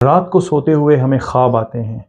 रात को सोते हुए हमें ख्वाब आते हैं।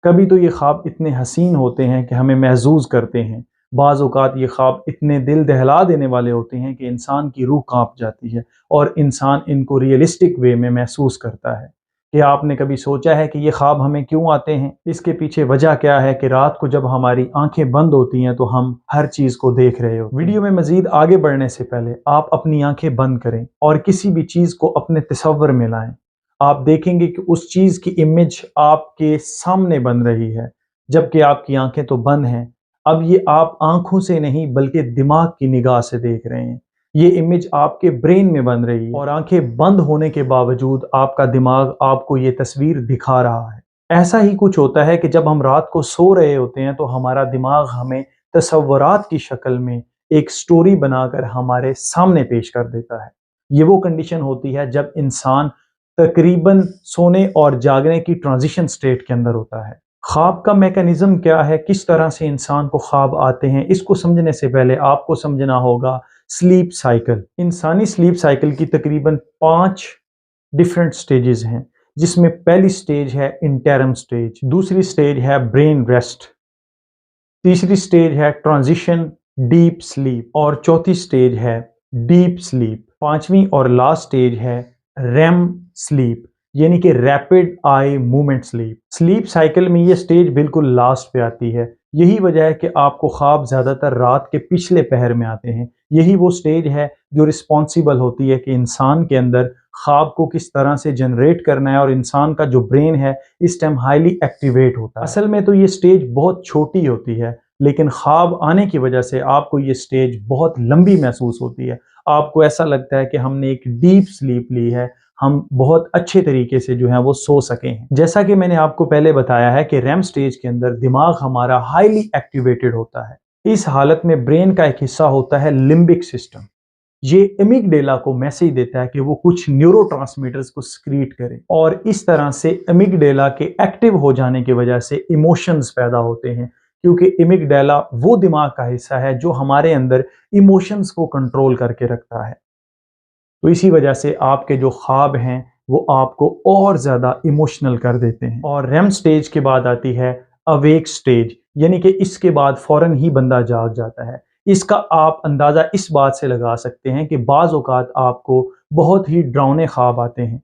कभी तो ये ख्वाब इतने हसीन होते हैं कि हमें महजूज करते हैं। बाज़ औक़ात ये ख्वाब इतने दिल दहला देने वाले होते हैं कि इंसान की रूह काँप जाती है और इंसान इनको रियलिस्टिक वे में महसूस करता है। क्या आपने कभी सोचा है कि ये ख्वाब हमें क्यों आते हैं? इसके पीछे वजह क्या है कि रात को जब हमारी आँखें बंद होती हैं तो हम हर चीज़ को देख रहे होते हैं। वीडियो में मज़ीद आगे बढ़ने से पहले आप अपनी आँखें बंद करें और किसी भी चीज़ को अपने तसव्वुर में लाएँ। आप देखेंगे कि उस चीज़ की इमेज आपके सामने बन रही है, जबकि आपकी आँखें तो बंद हैं। अब ये आप आँखों से नहीं बल्कि दिमाग की निगाह से देख रहे हैं। ये इमेज आपके ब्रेन में बन रही है और आँखें बंद होने के बावजूद आपका दिमाग आपको ये तस्वीर दिखा रहा है। ऐसा ही कुछ होता है कि जब हम रात को सो रहे होते हैं तो हमारा दिमाग हमें तसव्वुरात की शक्ल में एक स्टोरी बनाकर हमारे सामने पेश कर देता है। ये वो कंडीशन होती है जब इंसान तकरीबन सोने और जागने की ट्रांजिशन स्टेट के अंदर होता है। ख्वाब का मैकेनिज्म क्या है, किस तरह से इंसान को ख्वाब आते हैं, इसको समझने से पहले आपको समझना होगा स्लीप साइकिल। इंसानी स्लीप साइकिल की तकरीबन 5 डिफरेंट स्टेजेस हैं, जिसमें पहली स्टेज है इंटरम स्टेज, दूसरी स्टेज है ब्रेन रेस्ट, तीसरी स्टेज है ट्रांजिशन डीप स्लीप और चौथी स्टेज है डीप स्लीप। पांचवी और लास्ट स्टेज है रेम स्लीप, यानी कि rapid eye movement sleep. Sleep cycle में ये स्टेज बिल्कुल लास्ट पे आती है। यही वजह है कि आपको ख्वाब ज़्यादातर रात के पिछले पहर में आते हैं। यही वो स्टेज है जो रिस्पॉन्सिबल होती है कि इंसान के अंदर ख्वाब को किस तरह से जनरेट करना है और इंसान का जो ब्रेन है इस टाइम हाईली एक्टिवेट होता है। असल में तो ये स्टेज बहुत छोटी होती है, लेकिन ख्वाब आने की वजह से आपको ये स्टेज बहुत लंबी महसूस होती है। आपको ऐसा लगता है कि हमने एक डीप स्लीप ली है, हम बहुत अच्छे तरीके से जो है वो सो सके हैं। जैसा कि मैंने आपको पहले बताया है कि रैम स्टेज के अंदर दिमाग हमारा हाईली एक्टिवेटेड होता है। इस हालत में ब्रेन का एक हिस्सा होता है लिम्बिक सिस्टम। ये एमिगडेला को मैसेज देता है कि वो कुछ न्यूरोट्रांसमीटर्स को सीक्रेट करे और इस तरह से एमिगडेला के एक्टिव हो जाने की वजह से इमोशंस पैदा होते हैं, क्योंकि एमिगडेला वो दिमाग का हिस्सा है जो हमारे अंदर इमोशंस को कंट्रोल करके रखता है। तो इसी वजह से आपके जो ख्वाब हैं वो आपको और ज़्यादा इमोशनल कर देते हैं। और रेम स्टेज के बाद आती है अवेक स्टेज, यानी कि इसके बाद फ़ौरन ही बंदा जाग जाता है। इसका आप अंदाज़ा इस बात से लगा सकते हैं कि बाज़ औक़ात आपको बहुत ही डरावने ख्वाब आते हैं,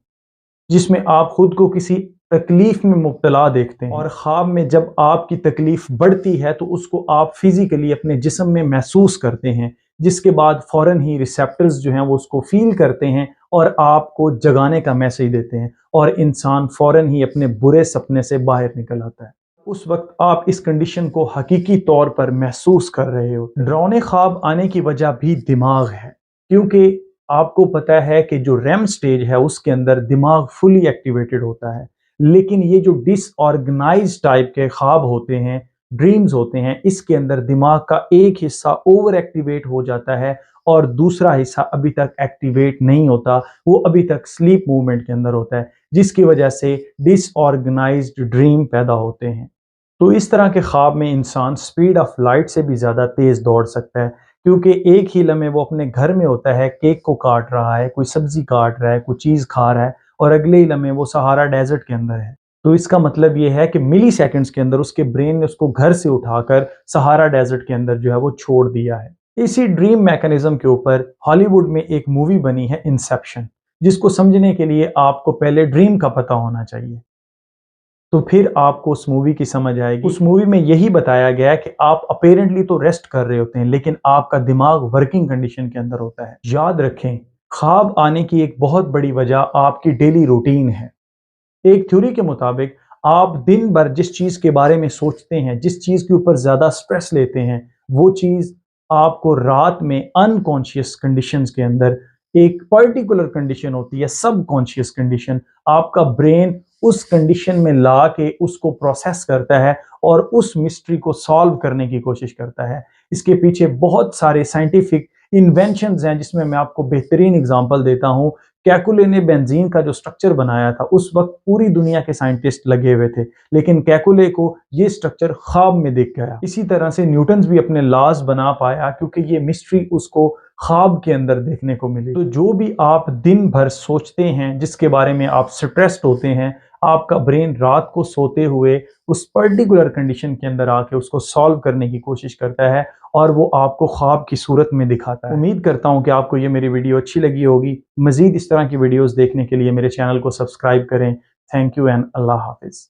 जिसमें आप खुद को किसी तकलीफ में मुब्तला देखते हैं और ख्वाब में जब आपकी तकलीफ बढ़ती है तो उसको आप फिजिकली अपने जिस्म में महसूस करते हैं, जिसके बाद फ़ौरन ही रिसेप्टर्स जो हैं वो उसको फील करते हैं और आपको जगाने का मैसेज देते हैं और इंसान फ़ौरन ही अपने बुरे सपने से बाहर निकल आता है। उस वक्त आप इस कंडीशन को हकीकी तौर पर महसूस कर रहे हो। डरावने ख्वाब आने की वजह भी दिमाग है, क्योंकि आपको पता है कि जो रेम स्टेज है उसके अंदर दिमाग फुली एक्टिवेटेड होता है, लेकिन ये जो डिसऑर्गेनाइज्ड टाइप के ख्वाब होते हैं, ड्रीम्स होते हैं, इसके अंदर दिमाग का एक हिस्सा ओवर एक्टिवेट हो जाता है और दूसरा हिस्सा अभी तक एक्टिवेट नहीं होता, वो अभी तक स्लीप मूवमेंट के अंदर होता है, जिसकी वजह से डिसऑर्गेनाइज्ड ड्रीम पैदा होते हैं। तो इस तरह के ख्वाब में इंसान स्पीड ऑफ लाइट से भी ज़्यादा तेज़ दौड़ सकता है, क्योंकि एक ही लम्हे वो अपने घर में होता है, केक को काट रहा है, कोई सब्जी काट रहा है, कोई चीज़ खा रहा है और अगले ही लम्हे वो सहारा डेजर्ट के अंदर है। तो इसका मतलब ये है कि मिली सेकंड्स के अंदर उसके ब्रेन ने उसको घर से उठाकर सहारा डेजर्ट के अंदर जो है वो छोड़ दिया है। इसी ड्रीम मैकेनिज्म के ऊपर हॉलीवुड में एक मूवी बनी है इंसेप्शन, जिसको समझने के लिए आपको पहले ड्रीम का पता होना चाहिए, तो फिर आपको उस मूवी की समझ आएगी। उस मूवी में यही बताया गया है कि आप अपेरेंटली तो रेस्ट कर रहे होते हैं, लेकिन आपका दिमाग वर्किंग कंडीशन के अंदर होता है। याद रखें, ख्वाब आने की एक बहुत बड़ी वजह आपकी डेली रूटीन है। एक थ्योरी के मुताबिक आप दिन भर जिस चीज़ के बारे में सोचते हैं, जिस चीज़ के ऊपर ज़्यादा स्ट्रेस लेते हैं, वो चीज़ आपको रात में अनकॉन्शियस कंडीशंस के अंदर एक पर्टिकुलर कंडीशन होती है, सबकॉन्शियस कंडीशन, आपका ब्रेन उस कंडीशन में ला के उसको प्रोसेस करता है और उस मिस्ट्री को सॉल्व करने की कोशिश करता है। इसके पीछे बहुत सारे साइंटिफिक इन्वेंशंस हैं, जिसमें मैं आपको बेहतरीन एग्जांपल देता हूँ। कैकुले ने बेंजीन का जो स्ट्रक्चर बनाया था, उस वक्त पूरी दुनिया के साइंटिस्ट लगे हुए थे, लेकिन कैकुले को ये स्ट्रक्चर ख्वाब में दिख गया। इसी तरह से न्यूटन भी अपने लॉज बना पाया, क्योंकि ये मिस्ट्री उसको ख्वाब के अंदर देखने को मिलेगी। तो जो भी आप दिन भर सोचते हैं, जिसके बारे में आप स्ट्रेस्ड होते हैं, आपका ब्रेन रात को सोते हुए उस पर्टिकुलर कंडीशन के अंदर आके उसको सॉल्व करने की कोशिश करता है और वो आपको ख्वाब की सूरत में दिखाता है। उम्मीद करता हूँ कि आपको ये मेरी वीडियो अच्छी लगी होगी। मज़ीद इस तरह की वीडियोज़ देखने के लिए मेरे चैनल को सब्सक्राइब करें। थैंक यू एंड अल्लाह हाफिज़।